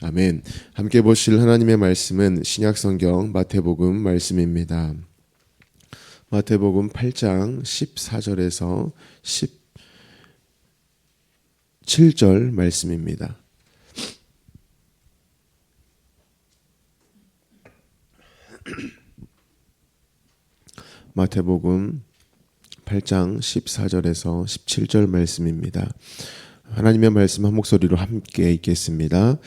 아멘. 함께 보실 하나님의 말씀은 신약성경 마태복음 말씀입니다. 마태복음 8장 14절에서 17절 말씀입니다. 마태복음 8장 14절에서 17절 말씀입니다. 하나님의 말씀 한 목소리로 함께 읽겠습니다.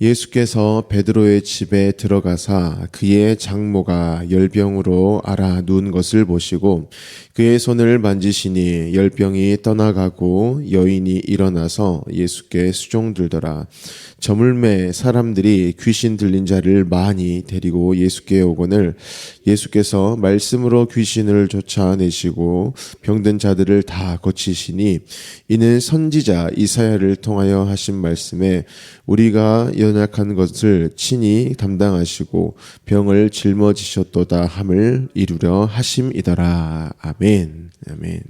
예수께서 베드로의 집에 들어가사 그의 장모가 열병으로 앓아 누운 것을 보시고 그의 손을 만지시니 열병이 떠나가고 여인이 일어나서 예수께 수종들더라. 저물매 사람들이 귀신 들린 자를 많이 데리고 예수께 오거늘 예수께서 말씀으로 귀신을 쫓아내시고 병든 자들을 다 고치시니 이는 선지자 이사야를 통하여 하신 말씀에 우리가 연약한 것을 친히 담당하시고 병을 짊어지셨도다 함을 이루려 하심이더라. 아멘. 아멘.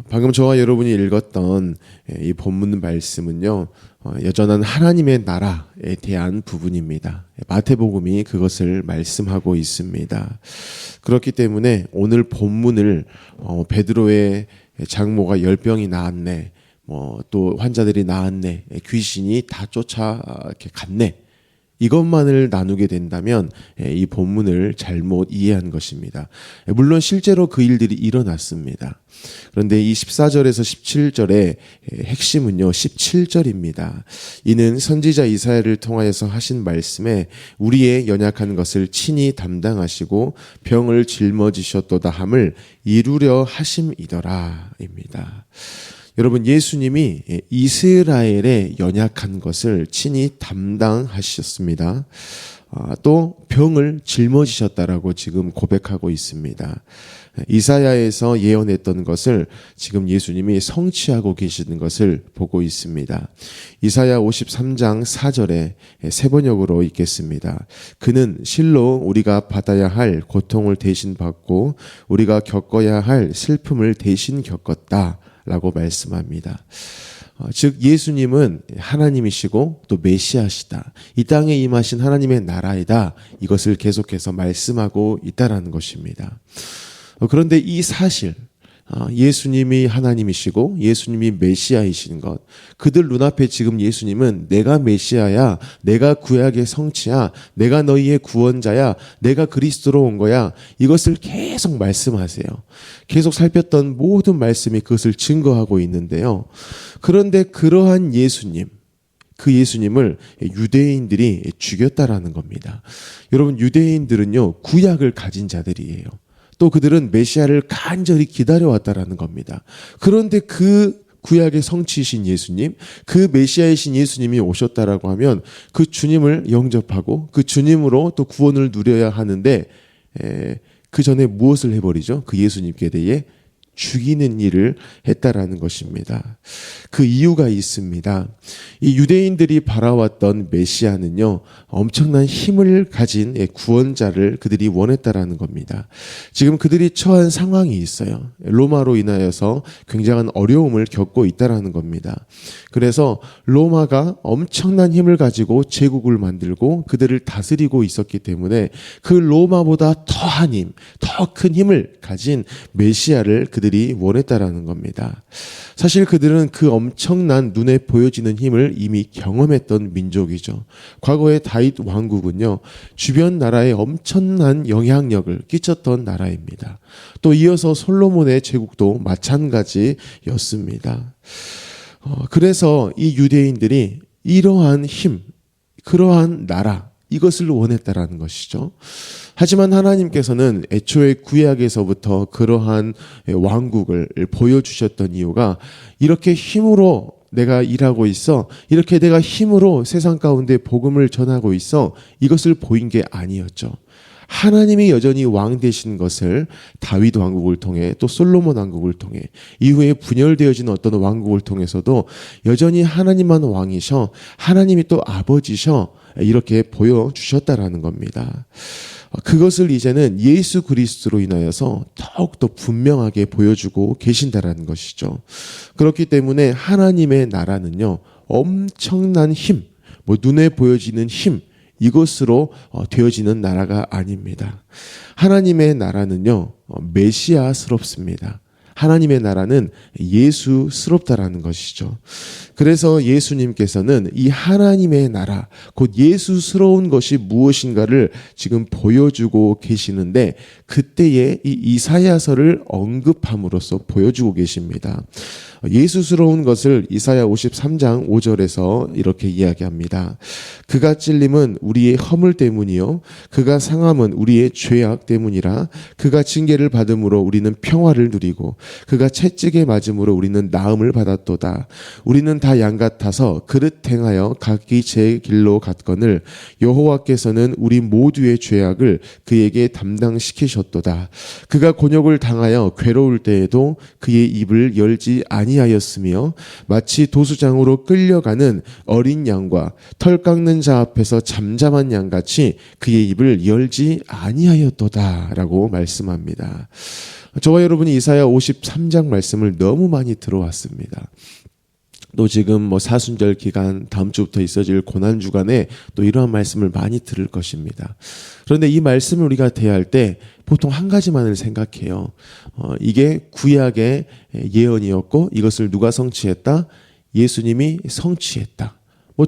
방금 저와 여러분이 읽었던 이 본문 말씀은요, 여전한 하나님의 나라에 대한 부분입니다. 마태복음이 그것을 말씀하고 있습니다. 그렇기 때문에 오늘 본문을 베드로의 장모가 열병이 나았네, 또 환자들이 나았네, 귀신이 다 쫓아갔네, 이것만을 나누게 된다면 이 본문을 잘못 이해한 것입니다. 물론 실제로 그 일들이 일어났습니다. 그런데 이 14절에서 17절의 핵심은요, 17절입니다. 이는 선지자 이사야를 통하여서 하신 말씀에 우리의 연약한 것을 친히 담당하시고 병을 짊어지셨도다 함을 이루려 하심이더라 입니다. 여러분, 예수님이 이스라엘의 연약한 것을 친히 담당하셨습니다. 또 병을 짊어지셨다라고 지금 고백하고 있습니다. 이사야에서 예언했던 것을 지금 예수님이 성취하고 계시는 것을 보고 있습니다. 이사야 53장 4절에 세 번역으로 읽겠습니다. 그는 실로 우리가 받아야 할 고통을 대신 받고 우리가 겪어야 할 슬픔을 대신 겪었다 라고 말씀합니다. 즉 예수님은 하나님이시고 또 메시아시다. 이 땅에 임하신 하나님의 나라이다. 이것을 계속해서 말씀하고 있다라는 것입니다. 그런데 이 사실, 예수님이 하나님이시고 예수님이 메시아이신 것, 그들 눈앞에 지금 예수님은 내가 메시아야, 내가 구약의 성취야, 내가 너희의 구원자야, 내가 그리스도로 온 거야, 이것을 계속 말씀하세요. 계속 살폈던 모든 말씀이 그것을 증거하고 있는데요. 그런데 그러한 예수님, 그 예수님을 유대인들이 죽였다라는 겁니다. 여러분, 유대인들은요, 구약을 가진 자들이에요. 또 그들은 메시아를 간절히 기다려왔다라는 겁니다. 그런데 그 구약의 성취이신 예수님, 그 메시아이신 예수님이 오셨다라고 하면 그 주님을 영접하고 그 주님으로 또 구원을 누려야 하는데 그 전에 무엇을 해버리죠? 그 예수님께 대해 죽이는 일을 했다라는 것입니다. 그 이유가 있습니다. 이 유대인들이 바라왔던 메시아는요, 엄청난 힘을 가진 구원자를 그들이 원했다라는 겁니다. 지금 그들이 처한 상황이 있어요. 로마로 인하여서 굉장한 어려움을 겪고 있다라는 겁니다. 그래서 로마가 엄청난 힘을 가지고 제국을 만들고 그들을 다스리고 있었기 때문에 그 로마보다 더한 힘, 더 큰 힘을 가진 메시아를 그들이 원했다라는 겁니다. 사실 그들은 그 엄청난 눈에 보여지는 힘을 이미 경험했던 민족이죠. 과거의 다윗 왕국은요, 주변 나라에 엄청난 영향력을 끼쳤던 나라입니다. 또 이어서 솔로몬의 제국도 마찬가지였습니다. 그래서 이 유대인들이 이러한 힘, 그러한 나라, 이것을 원했다라는 것이죠. 하지만 하나님께서는 애초에 구약에서부터 그러한 왕국을 보여주셨던 이유가 이렇게 힘으로 내가 일하고 있어, 이렇게 내가 힘으로 세상 가운데 복음을 전하고 있어, 이것을 보인 게 아니었죠. 하나님이 여전히 왕 되신 것을 다윗 왕국을 통해 또 솔로몬 왕국을 통해 이후에 분열되어진 어떤 왕국을 통해서도 여전히 하나님만 왕이셔, 하나님이 또 아버지셔, 이렇게 보여주셨다라는 겁니다. 그것을 이제는 예수 그리스도로 인하여서 더욱더 분명하게 보여주고 계신다라는 것이죠. 그렇기 때문에 하나님의 나라는요, 엄청난 힘, 눈에 보여지는 힘, 이것으로 되어지는 나라가 아닙니다. 하나님의 나라는요, 메시아스럽습니다. 하나님의 나라는 예수스럽다라는 것이죠. 그래서 예수님께서는 이 하나님의 나라, 곧 예수스러운 것이 무엇인가를 지금 보여주고 계시는데, 그때에 이 이사야서를 언급함으로써 보여주고 계십니다. 예수스러운 것을 이사야 53장 5절에서 이렇게 이야기합니다. 그가 찔림은 우리의 허물 때문이요 그가 상함은 우리의 죄악 때문이라. 그가 징계를 받음으로 우리는 평화를 누리고 그가 채찍에 맞음으로 우리는 나음을 받았도다. 우리는 다 양 같아서 그릇 행하여 각기 제 길로 갔거늘 여호와께서는 우리 모두의 죄악을 그에게 담당시키셨도다. 그가 곤욕을 당하여 괴로울 때에도 그의 입을 열지 아니하였으며 마치 도수장으로 끌려가는 어린 양과 털 깎는 자 앞에서 잠잠한 양같이 그의 입을 열지 아니하였도다라고 말씀합니다. 저와 여러분이 이사야 53장 말씀을 너무 많이 들어왔습니다. 또 지금 사순절 기간, 다음 주부터 있어질 고난 주간에 또 이러한 말씀을 많이 들을 것입니다. 그런데 이 말씀을 우리가 대할 때 보통 한 가지만을 생각해요. 이게 구약의 예언이었고 이것을 누가 성취했다? 예수님이 성취했다.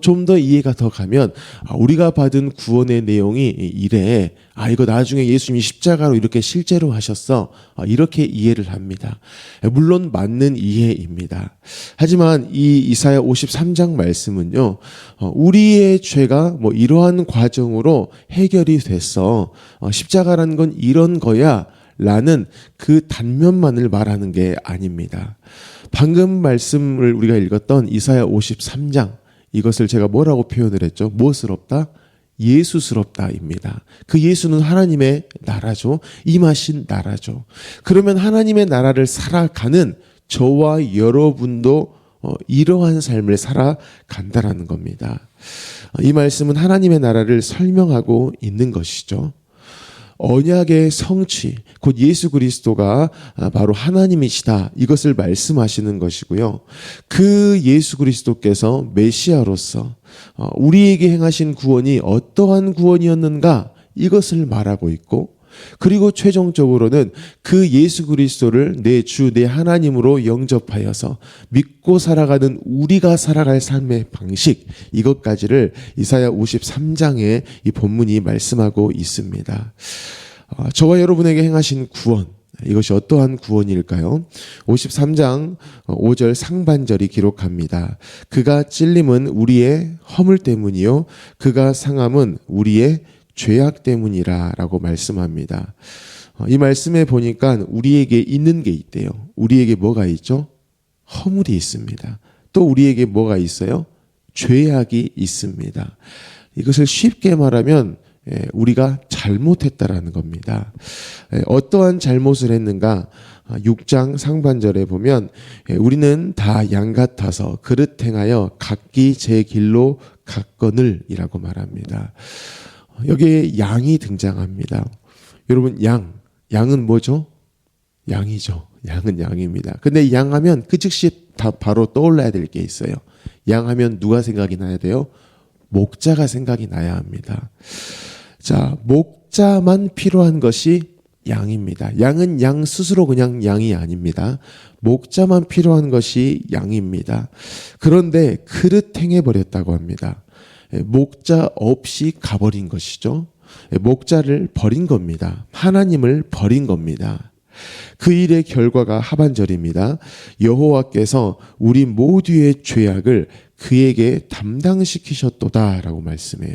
좀 더 이해가 더 가면 우리가 받은 구원의 내용이 이래. 이거 나중에 예수님이 십자가로 이렇게 실제로 하셨어. 이렇게 이해를 합니다. 물론 맞는 이해입니다. 하지만 이 이사야 53장 말씀은요. 우리의 죄가 이러한 과정으로 해결이 됐어. 십자가라는 건 이런 거야. 라는 그 단면만을 말하는 게 아닙니다. 방금 말씀을 우리가 읽었던 이사야 53장 이것을 제가 뭐라고 표현을 했죠? 무엇스럽다? 예수스럽다입니다. 그 예수는 하나님의 나라죠. 임하신 나라죠. 그러면 하나님의 나라를 살아가는 저와 여러분도 이러한 삶을 살아간다라는 겁니다. 이 말씀은 하나님의 나라를 설명하고 있는 것이죠. 언약의 성취, 곧 예수 그리스도가 바로 하나님이시다. 이것을 말씀하시는 것이고요. 그 예수 그리스도께서 메시아로서 우리에게 행하신 구원이 어떠한 구원이었는가 이것을 말하고 있고, 그리고 최종적으로는 그 예수 그리스도를 내 주, 내 하나님으로 영접하여서 믿고 살아가는 우리가 살아갈 삶의 방식, 이것까지를 이사야 53장에 이 본문이 말씀하고 있습니다. 저와 여러분에게 행하신 구원, 이것이 어떠한 구원일까요? 53장 5절 상반절이 기록합니다. 그가 찔림은 우리의 허물 때문이요 그가 상함은 우리의 죄악 때문이라 라고 말씀합니다. 이 말씀에 보니까 우리에게 있는 게 있대요. 우리에게 뭐가 있죠? 허물이 있습니다. 또 우리에게 뭐가 있어요? 죄악이 있습니다. 이것을 쉽게 말하면 우리가 잘못했다라는 겁니다. 어떠한 잘못을 했는가? 6장 상반절에 보면 우리는 다 양 같아서 그릇 행하여 각기 제 길로 갔거늘 이라고 말합니다. 여기에 양이 등장합니다. 여러분 양은 뭐죠? 양이죠. 양은 양입니다. 근데 양하면 그 즉시 다 바로 떠올라야 될 게 있어요. 양하면 누가 생각이 나야 돼요? 목자가 생각이 나야 합니다. 자, 목자만 필요한 것이 양입니다. 양은 양 스스로 그냥 양이 아닙니다. 목자만 필요한 것이 양입니다. 그런데 그릇 행해버렸다고 합니다. 목자 없이 가버린 것이죠. 목자를 버린 겁니다. 하나님을 버린 겁니다. 그 일의 결과가 하반절입니다. 여호와께서 우리 모두의 죄악을 그에게 담당시키셨도다라고 말씀해요.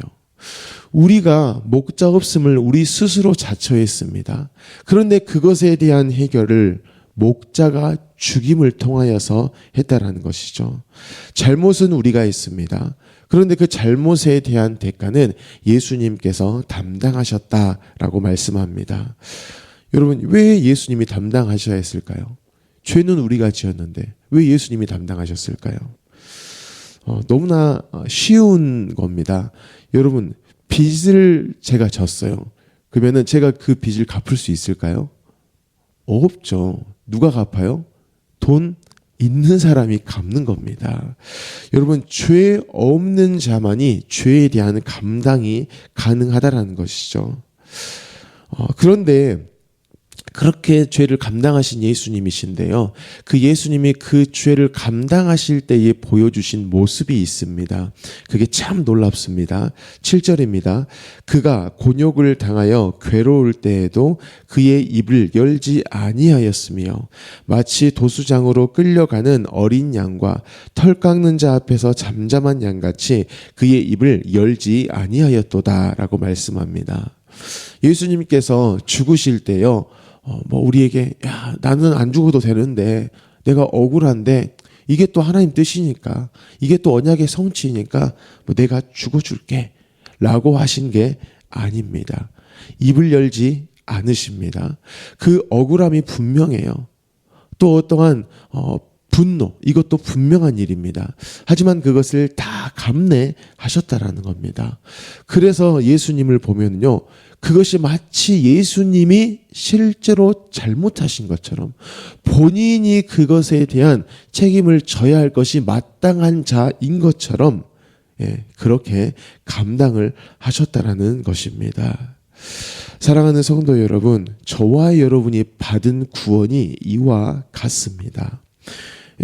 우리가 목자 없음을 우리 스스로 자처했습니다. 그런데 그것에 대한 해결을 목자가 죽임을 통하여서 했다라는 것이죠. 잘못은 우리가 했습니다. 그런데 그 잘못에 대한 대가는 예수님께서 담당하셨다라고 말씀합니다. 여러분, 왜 예수님이 담당하셔야 했을까요? 죄는 우리가 지었는데 왜 예수님이 담당하셨을까요? 너무나 쉬운 겁니다. 여러분, 빚을 제가 졌어요. 그러면은 제가 그 빚을 갚을 수 있을까요? 없죠. 누가 갚아요? 돈 있는 사람이 갚는 겁니다. 여러분, 죄 없는 자만이 죄에 대한 감당이 가능하다라는 것이죠. 그런데 그렇게 죄를 감당하신 예수님이신데요. 그 예수님이 그 죄를 감당하실 때에 보여주신 모습이 있습니다. 그게 참 놀랍습니다. 7절입니다. 그가 곤욕을 당하여 괴로울 때에도 그의 입을 열지 아니하였으며 마치 도수장으로 끌려가는 어린 양과 털 깎는 자 앞에서 잠잠한 양같이 그의 입을 열지 아니하였도다라고 말씀합니다. 예수님께서 죽으실 때요. 우리에게 나는 안 죽어도 되는데 내가 억울한데 이게 또 하나님 뜻이니까 이게 또 언약의 성취니까 내가 죽어줄게 라고 하신 게 아닙니다. 입을 열지 않으십니다. 그 억울함이 분명해요. 또 어떠한 분노, 이것도 분명한 일입니다. 하지만 그것을 다 감내하셨다라는 겁니다. 그래서 예수님을 보면요, 그것이 마치 예수님이 실제로 잘못하신 것처럼 본인이 그것에 대한 책임을 져야 할 것이 마땅한 자인 것처럼 그렇게 감당을 하셨다라는 것입니다. 사랑하는 성도 여러분, 저와 여러분이 받은 구원이 이와 같습니다.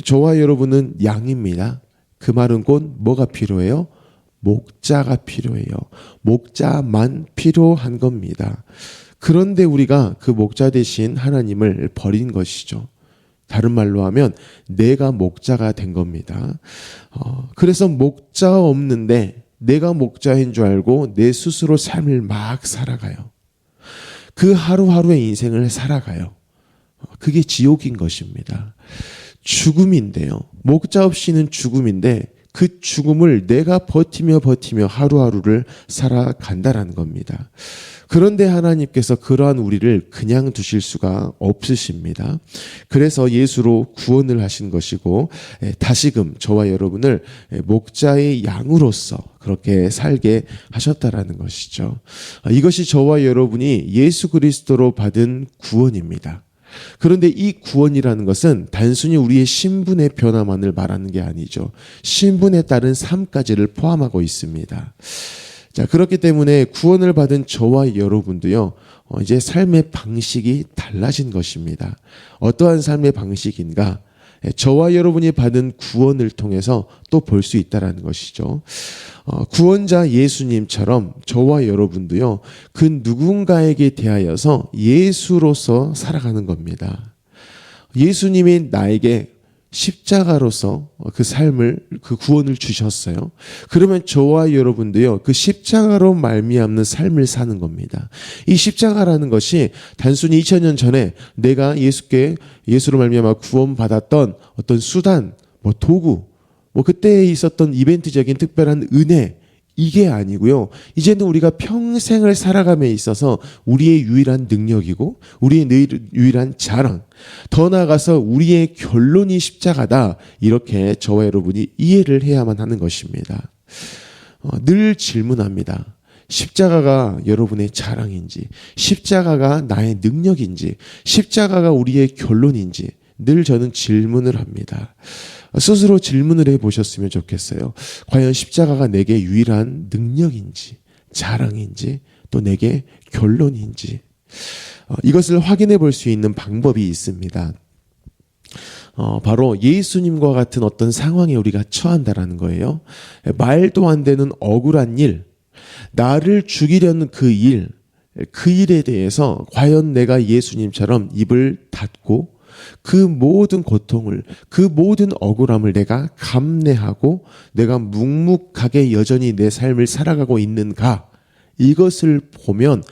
저와 여러분은 양입니다. 그 말은 곧 뭐가 필요해요? 목자가 필요해요. 목자만 필요한 겁니다. 그런데 우리가 그 목자 대신 하나님을 버린 것이죠. 다른 말로 하면 내가 목자가 된 겁니다. 그래서 목자 없는데 내가 목자인 줄 알고 내 스스로 삶을 막 살아가요. 그 하루하루의 인생을 살아가요. 그게 지옥인 것입니다. 죽음인데요. 목자 없이는 죽음인데 그 죽음을 내가 버티며 하루하루를 살아간다라는 겁니다. 그런데 하나님께서 그러한 우리를 그냥 두실 수가 없으십니다. 그래서 예수로 구원을 하신 것이고 다시금 저와 여러분을 목자의 양으로서 그렇게 살게 하셨다라는 것이죠. 이것이 저와 여러분이 예수 그리스도로 받은 구원입니다. 그런데 이 구원이라는 것은 단순히 우리의 신분의 변화만을 말하는 게 아니죠. 신분에 따른 삶까지를 포함하고 있습니다. 자, 그렇기 때문에 구원을 받은 저와 여러분도요, 이제 삶의 방식이 달라진 것입니다. 어떠한 삶의 방식인가? 저와 여러분이 받은 구원을 통해서 또 볼 수 있다는 것이죠. 구원자 예수님처럼 저와 여러분도요, 그 누군가에게 대하여서 예수로서 살아가는 겁니다. 예수님이 나에게 십자가로서 그 삶을, 그 구원을 주셨어요. 그러면 저와 여러분도요, 그 십자가로 말미암는 삶을 사는 겁니다. 이 십자가라는 것이 단순히 2000년 전에 내가 예수로 말미암아 구원받았던 어떤 수단, 도구, 그때에 있었던 이벤트적인 특별한 은혜, 이게 아니고요. 이제는 우리가 평생을 살아감에 있어서 우리의 유일한 능력이고 우리의 유일한 자랑, 더 나아가서 우리의 결론이 십자가다. 이렇게 저와 여러분이 이해를 해야만 하는 것입니다. 늘 질문합니다. 십자가가 여러분의 자랑인지, 십자가가 나의 능력인지, 십자가가 우리의 결론인지 늘 저는 질문을 합니다. 스스로 질문을 해보셨으면 좋겠어요. 과연 십자가가 내게 유일한 능력인지, 자랑인지, 또 내게 결론인지. 이것을 확인해 볼 수 있는 방법이 있습니다. 바로 예수님과 같은 어떤 상황에 우리가 처한다라는 거예요. 말도 안 되는 억울한 일, 나를 죽이려는 그 일에 대해서 과연 내가 예수님처럼 입을 닫고 그 모든 고통을, 그 모든 억울함을 내가 감내하고 내가 묵묵하게 여전히 내 삶을 살아가고 있는가? 이것을 보면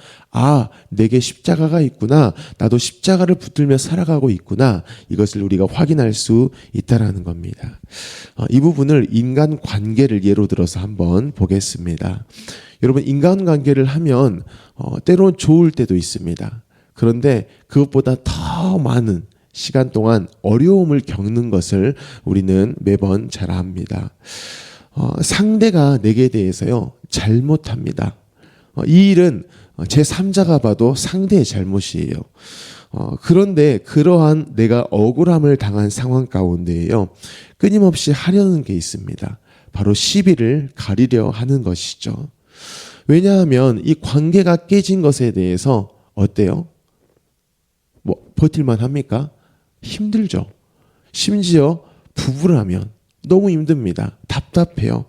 내게 십자가가 있구나. 나도 십자가를 붙들며 살아가고 있구나. 이것을 우리가 확인할 수 있다라는 겁니다. 이 부분을 인간관계를 예로 들어서 한번 보겠습니다. 여러분, 인간관계를 하면 때론 좋을 때도 있습니다. 그런데 그것보다 더 많은 시간 동안 어려움을 겪는 것을 우리는 매번 잘 압니다. 상대가 내게 대해서요, 잘못합니다. 이 일은 제3자가 봐도 상대의 잘못이에요. 그런데 그러한 내가 억울함을 당한 상황 가운데에요, 끊임없이 하려는 게 있습니다. 바로 시비를 가리려 하는 것이죠. 왜냐하면 이 관계가 깨진 것에 대해서 어때요? 버틸만 합니까? 힘들죠. 심지어 부부라면 너무 힘듭니다. 답답해요.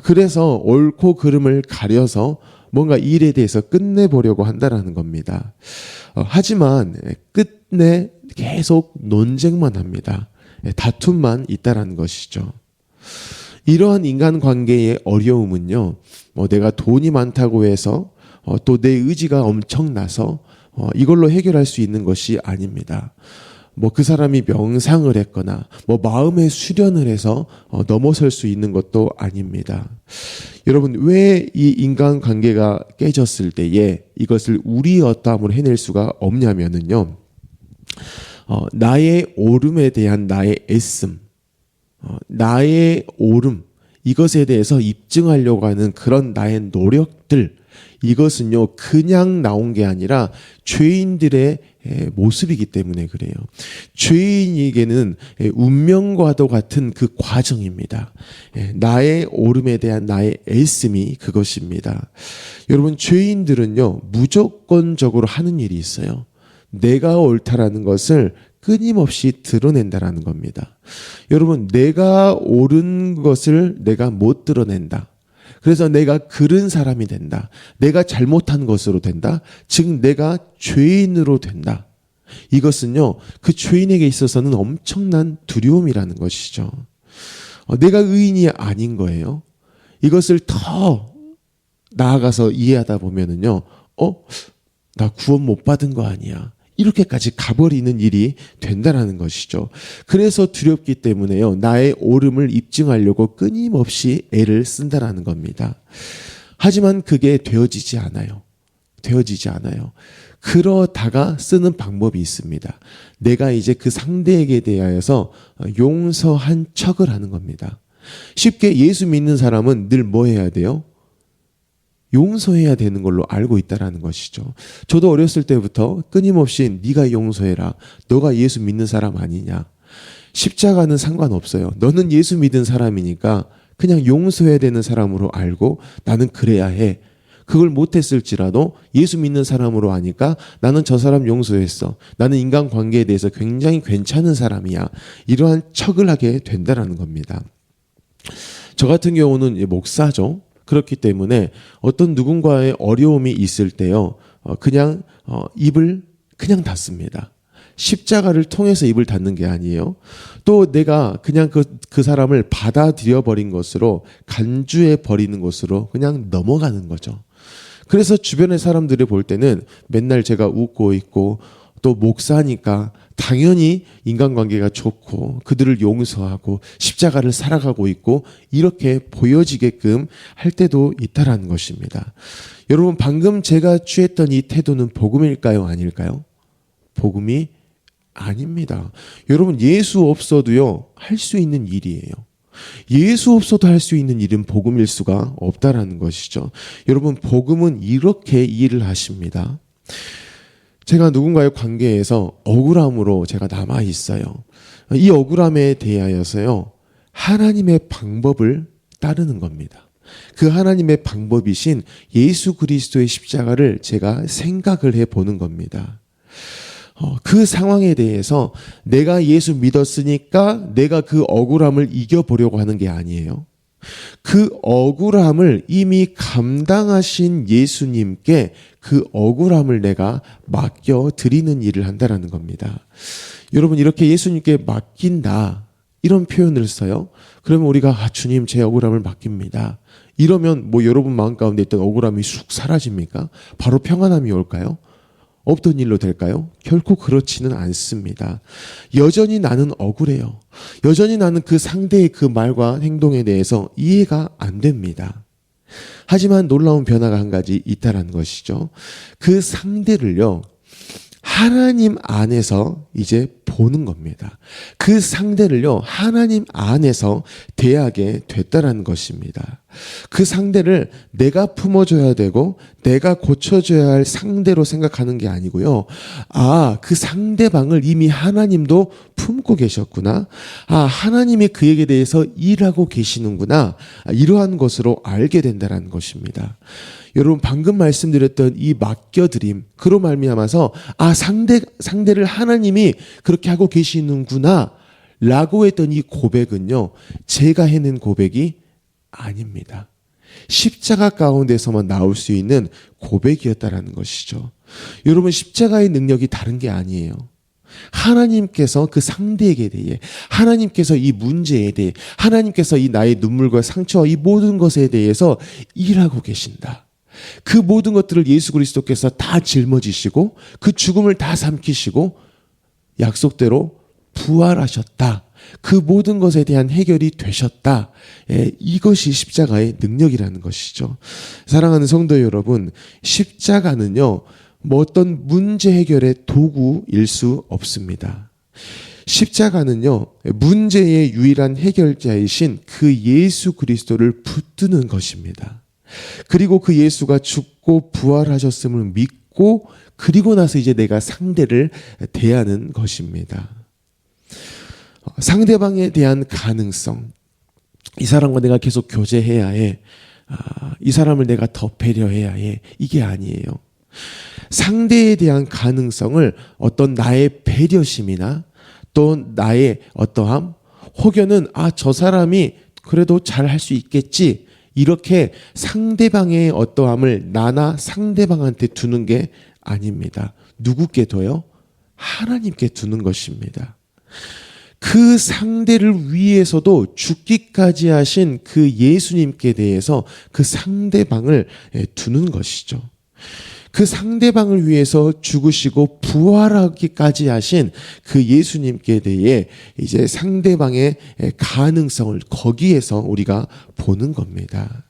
그래서 옳고 그름을 가려서 뭔가 일에 대해서 끝내보려고 한다라는 겁니다. 하지만 끝내 계속 논쟁만 합니다. 다툼만 있다라는 것이죠. 이러한 인간관계의 어려움은요, 내가 돈이 많다고 해서 또 내 의지가 엄청나서 이걸로 해결할 수 있는 것이 아닙니다. 그 사람이 명상을 했거나 마음의 수련을 해서 넘어설 수 있는 것도 아닙니다. 여러분, 왜 이 인간관계가 깨졌을 때에 이것을 우리 어떠함으로 해낼 수가 없냐면은요, 나의 옳음에 대한 나의 애씀, 나의 옳음, 이것에 대해서 입증하려고 하는 그런 나의 노력들, 이것은요 그냥 나온 게 아니라 죄인들의 모습이기 때문에 그래요. 죄인에게는 운명과도 같은 그 과정입니다. 나의 옳음에 대한 나의 애씀이 그것입니다. 여러분, 죄인들은요 무조건적으로 하는 일이 있어요. 내가 옳다라는 것을 끊임없이 드러낸다라는 겁니다. 여러분, 내가 옳은 것을 내가 못 드러낸다. 그래서 내가 그른 사람이 된다. 내가 잘못한 것으로 된다. 즉 내가 죄인으로 된다. 이것은요 그 죄인에게 있어서는 엄청난 두려움이라는 것이죠. 내가 의인이 아닌 거예요. 이것을 더 나아가서 이해하다 보면은요, 나 구원 못 받은 거 아니야, 이렇게까지 가버리는 일이 된다라는 것이죠. 그래서 두렵기 때문에요, 나의 옳음을 입증하려고 끊임없이 애를 쓴다라는 겁니다. 하지만 그게 되어지지 않아요. 그러다가 쓰는 방법이 있습니다. 내가 이제 그 상대에게 대하여서 용서한 척을 하는 겁니다. 쉽게 예수 믿는 사람은 늘 뭐 해야 돼요? 용서해야 되는 걸로 알고 있다라는 것이죠. 저도 어렸을 때부터 끊임없이 네가 용서해라, 너가 예수 믿는 사람 아니냐, 십자가는 상관없어요, 너는 예수 믿은 사람이니까 그냥 용서해야 되는 사람으로 알고 나는 그래야 해. 그걸 못했을지라도 예수 믿는 사람으로 아니까 나는 저 사람 용서했어, 나는 인간관계에 대해서 굉장히 괜찮은 사람이야, 이러한 척을 하게 된다라는 겁니다. 저 같은 경우는 목사죠. 그렇기 때문에 어떤 누군가의 어려움이 있을 때요, 그냥 입을 그냥 닫습니다. 십자가를 통해서 입을 닫는 게 아니에요. 또 내가 그냥 그 사람을 받아들여 버린 것으로, 간주해 버리는 것으로 그냥 넘어가는 거죠. 그래서 주변의 사람들이 볼 때는 맨날 제가 웃고 있고, 또 목사니까 당연히 인간관계가 좋고 그들을 용서하고 십자가를 살아가고 있고 이렇게 보여지게끔 할 때도 있다라는 것입니다. 여러분, 방금 제가 취했던 이 태도는 복음일까요? 아닐까요? 복음이 아닙니다. 여러분, 예수 없어도요 할 수 있는 일이에요. 예수 없어도 할 수 있는 일은 복음일 수가 없다라는 것이죠. 여러분, 복음은 이렇게 일을 하십니다. 제가 누군가의 관계에서 억울함으로 제가 남아 있어요. 이 억울함에 대하여서요, 하나님의 방법을 따르는 겁니다. 그 하나님의 방법이신 예수 그리스도의 십자가를 제가 생각을 해보는 겁니다. 그 상황에 대해서 내가 예수 믿었으니까 내가 그 억울함을 이겨보려고 하는 게 아니에요. 그 억울함을 이미 감당하신 예수님께 그 억울함을 내가 맡겨드리는 일을 한다라는 겁니다. 여러분, 이렇게 예수님께 맡긴다, 이런 표현을 써요. 그러면 우리가 주님 제 억울함을 맡깁니다, 이러면 여러분 마음 가운데 있던 억울함이 쑥 사라집니까? 바로 평안함이 올까요? 없던 일로 될까요? 결코 그렇지는 않습니다. 여전히 나는 억울해요. 여전히 나는 그 상대의 그 말과 행동에 대해서 이해가 안 됩니다. 하지만 놀라운 변화가 한 가지 있다라는 것이죠. 그 상대를요, 하나님 안에서 이제 보는 겁니다. 그 상대를요, 하나님 안에서 대하게 됐다라는 것입니다. 그 상대를 내가 품어줘야 되고 내가 고쳐줘야 할 상대로 생각하는 게 아니고요. 아, 그 상대방을 이미 하나님도 품고 계셨구나. 아, 하나님이 그에게 대해서 일하고 계시는구나. 이러한 것으로 알게 된다는 것입니다. 여러분, 방금 말씀드렸던 이 맡겨드림, 그로 말미암아서 아, 상대를 하나님이 그렇게 하고 계시는구나 라고 했던 이 고백은요, 제가 해낸 고백이 아닙니다. 십자가 가운데서만 나올 수 있는 고백이었다라는 것이죠. 여러분, 십자가의 능력이 다른 게 아니에요. 하나님께서 그 상대에게 대해, 하나님께서 이 문제에 대해, 하나님께서 이 나의 눈물과 상처와 이 모든 것에 대해서 일하고 계신다. 그 모든 것들을 예수 그리스도께서 다 짊어지시고 그 죽음을 다 삼키시고 약속대로 부활하셨다. 그 모든 것에 대한 해결이 되셨다. 이것이 십자가의 능력이라는 것이죠. 사랑하는 성도 여러분, 십자가는요, 뭐 어떤 문제 해결의 도구일 수 없습니다. 십자가는요, 문제의 유일한 해결자이신 그 예수 그리스도를 붙드는 것입니다. 그리고 그 예수가 죽고 부활하셨음을 믿고 그리고 나서 이제 내가 상대를 대하는 것입니다. 상대방에 대한 가능성, 이 사람과 내가 계속 교제해야 해, 이 사람을 내가 더 배려해야 해, 이게 아니에요. 상대에 대한 가능성을 어떤 나의 배려심이나 또 나의 어떠함, 혹여는 저 사람이 그래도 잘 할 수 있겠지, 이렇게 상대방의 어떠함을 나나 상대방한테 두는 게 아닙니다. 누구께 둬요? 하나님께 두는 것입니다. 그 상대를 위해서도 죽기까지 하신 그 예수님께 대해서 그 상대방을 두는 것이죠. 그 상대방을 위해서 죽으시고 부활하기까지 하신 그 예수님께 대해 이제 상대방의 가능성을 거기에서 우리가 보는 겁니다.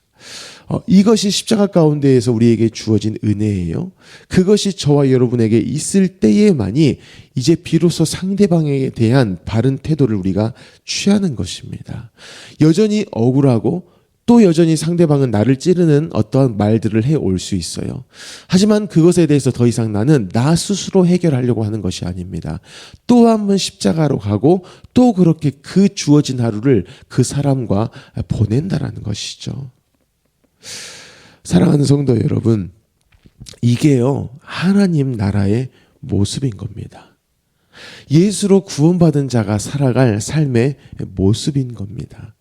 이것이 십자가 가운데에서 우리에게 주어진 은혜예요. 그것이 저와 여러분에게 있을 때에만이 이제 비로소 상대방에 대한 바른 태도를 우리가 취하는 것입니다. 여전히 억울하고 또 여전히 상대방은 나를 찌르는 어떠한 말들을 해올 수 있어요. 하지만 그것에 대해서 더 이상 나는 나 스스로 해결하려고 하는 것이 아닙니다. 또 한 번 십자가로 가고 또 그렇게 그 주어진 하루를 그 사람과 보낸다라는 것이죠. 사랑하는 성도 여러분, 이게요, 하나님 나라의 모습인 겁니다. 예수로 구원받은 자가 살아갈 삶의 모습인 겁니다.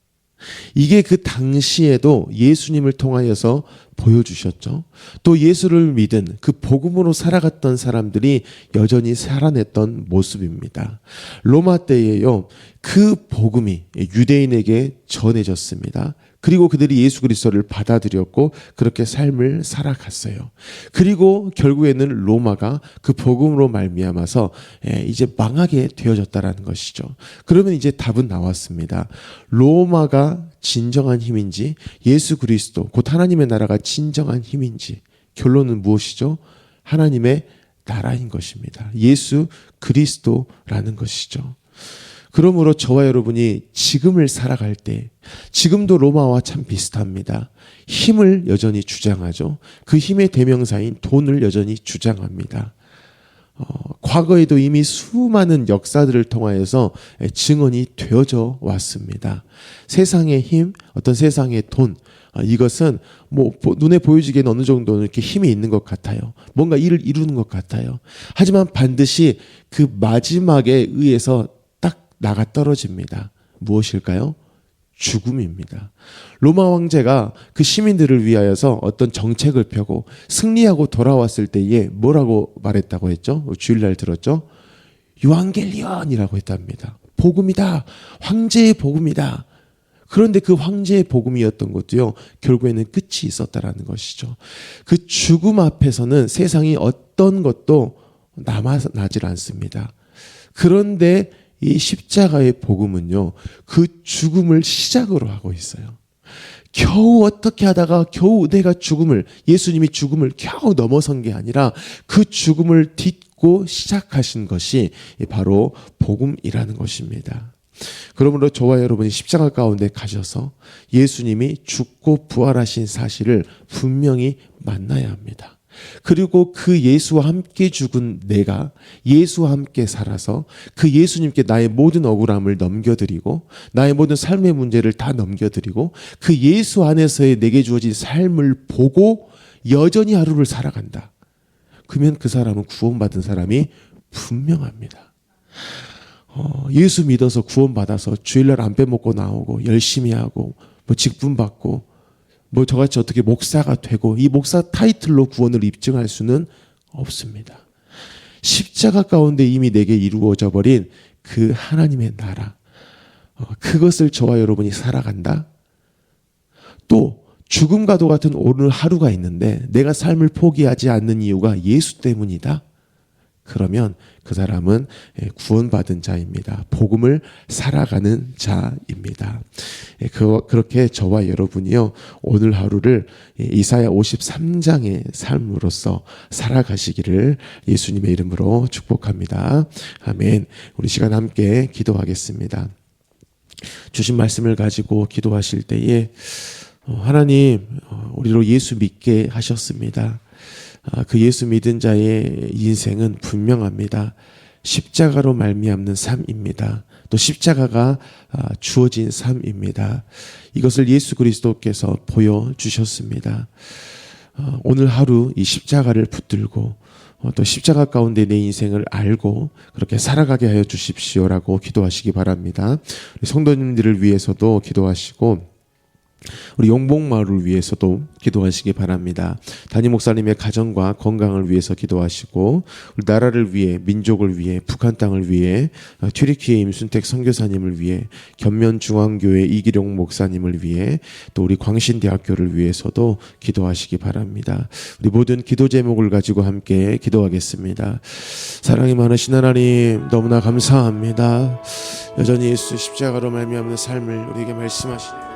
이게 그 당시에도 예수님을 통하여서 보여주셨죠. 또 예수를 믿은 그 복음으로 살아갔던 사람들이 여전히 살아냈던 모습입니다. 로마 때에요, 그 복음이 유대인에게 전해졌습니다. 그리고 그들이 예수 그리스도를 받아들였고 그렇게 삶을 살아갔어요. 그리고 결국에는 로마가 그 복음으로 말미암아서 이제 망하게 되어졌다라는 것이죠. 그러면 이제 답은 나왔습니다. 로마가 진정한 힘인지 예수 그리스도 곧 하나님의 나라가 진정한 힘인지, 결론은 무엇이죠? 하나님의 나라인 것입니다. 예수 그리스도라는 것이죠. 그러므로 저와 여러분이 지금을 살아갈 때, 지금도 로마와 참 비슷합니다. 힘을 여전히 주장하죠. 그 힘의 대명사인 돈을 여전히 주장합니다. 과거에도 이미 수많은 역사들을 통하여서 증언이 되어져 왔습니다. 세상의 힘, 어떤 세상의 돈, 이것은 뭐 눈에 보여지기에는 어느 정도는 이렇게 힘이 있는 것 같아요. 뭔가 일을 이루는 것 같아요. 하지만 반드시 그 마지막에 의해서 나가 떨어집니다. 무엇일까요? 죽음입니다. 로마 황제가 그 시민들을 위하여서 어떤 정책을 펴고 승리하고 돌아왔을 때에 뭐라고 말했다고 했죠? 주일날 들었죠? 유앙겔리온이라고 했답니다. 복음이다. 황제의 복음이다. 그런데 그 황제의 복음이었던 것도요, 결국에는 끝이 있었다라는 것이죠. 그 죽음 앞에서는 세상이 어떤 것도 남아나질 않습니다. 그런데 이 십자가의 복음은요, 그 죽음을 시작으로 하고 있어요. 겨우 어떻게 하다가 겨우 내가 예수님이 죽음을 겨우 넘어선 게 아니라 그 죽음을 딛고 시작하신 것이 바로 복음이라는 것입니다. 그러므로 저와 여러분이 십자가 가운데 가셔서 예수님이 죽고 부활하신 사실을 분명히 만나야 합니다. 그리고 그 예수와 함께 죽은 내가 예수와 함께 살아서 그 예수님께 나의 모든 억울함을 넘겨드리고 나의 모든 삶의 문제를 다 넘겨드리고 그 예수 안에서의 내게 주어진 삶을 보고 여전히 하루를 살아간다. 그러면 그 사람은 구원받은 사람이 분명합니다. 예수 믿어서 구원받아서 주일날 안 빼먹고 나오고 열심히 하고 뭐 직분 받고 뭐 저같이 어떻게 목사가 되고 이 목사 타이틀로 구원을 입증할 수는 없습니다. 십자가 가운데 이미 내게 이루어져 버린 그 하나님의 나라, 그것을 저와 여러분이 살아간다. 또 죽음과도 같은 오늘 하루가 있는데 내가 삶을 포기하지 않는 이유가 예수 때문이다. 그러면 그 사람은 구원받은 자입니다. 복음을 살아가는 자입니다. 그렇게 저와 여러분이요, 오늘 하루를 이사야 53장의 삶으로서 살아가시기를 예수님의 이름으로 축복합니다. 아멘. 우리 시간 함께 기도하겠습니다. 주신 말씀을 가지고 기도하실 때에 하나님, 우리로 예수 믿게 하셨습니다. 그 예수 믿은 자의 인생은 분명합니다. 십자가로 말미암는 삶입니다. 또 십자가가 주어진 삶입니다. 이것을 예수 그리스도께서 보여주셨습니다. 오늘 하루 이 십자가를 붙들고 또 십자가 가운데 내 인생을 알고 그렇게 살아가게 하여 주십시오라고 기도하시기 바랍니다. 우리 성도님들을 위해서도 기도하시고 우리 용복마을을 위해서도 기도하시기 바랍니다. 담임 목사님의 가정과 건강을 위해서 기도하시고 우리 나라를 위해, 민족을 위해, 북한 땅을 위해, 튀르키예 임순택 선교사님을 위해, 견면중앙교회 이기룡 목사님을 위해, 또 우리 광신대학교를 위해서도 기도하시기 바랍니다. 우리 모든 기도 제목을 가지고 함께 기도하겠습니다. 사랑이 많으신 하나님, 너무나 감사합니다. 여전히 예수 십자가로 말미암는 삶을 우리에게 말씀하시네요.